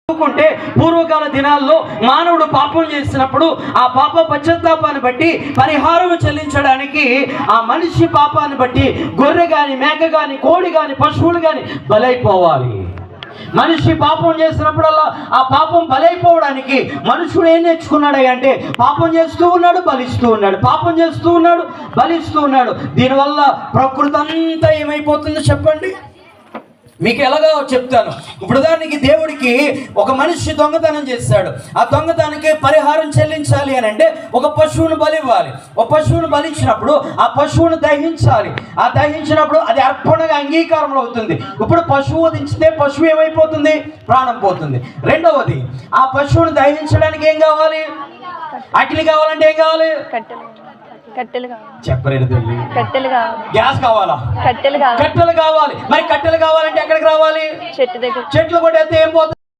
కుంటే పూర్వకాల దినాల్లో మానవుడు పాపం చేసినప్పుడు ఆ పాప పశ్చాత్తాపాన్ని బట్టి పరిహారం చెల్లించడానికి ఆ మనిషి పాపాన్ని బట్టి గొర్రె గాని, మేక గాని, కోడి గాని, పశువులు గాని బలైపోవాలి. మనిషి పాపం చేసినప్పుడల్లా ఆ పాపం బలైపోవడానికి మనుషుడు ఏం నేర్చుకున్నాడు అంటే పాపం చేస్తూ ఉన్నాడు, బలిస్తూ ఉన్నాడు, పాపం చేస్తూ ఉన్నాడు, బలిస్తూ ఉన్నాడు. దీనివల్ల ప్రకృతి అంతా ఏమైపోతుందో చెప్పండి. మీకు ఎలాగో చెప్తాను. ఇప్పుడు దానికి దేవుడికి ఒక మనిషి దొంగతనం చేశాడు. ఆ దొంగతనానికి పరిహారం చెల్లించాలి అని అంటే ఒక పశువును బలివ్వాలి. ఒక పశువును బలిచ్చినప్పుడు ఆ పశువును దహించాలి. ఆ దహించినప్పుడు అది అర్పణగా అంగీకారంలో అవుతుంది. ఇప్పుడు పశువు దించితే పశువు ఏమైపోతుంది? ప్రాణం పోతుంది. రెండవది, ఆ పశువును దహించడానికి ఏం కావాలి? అగ్ని కావాలంటే ఏం కావాలి? చెప్పలేదు. గ్యాస్ కావాలా? కట్టెలు కావాలి. మరి కట్టెలు కావాలంటే ఎక్కడికి రావాలి? చెట్లు కొట్టేస్తే ఏం పోతుంది?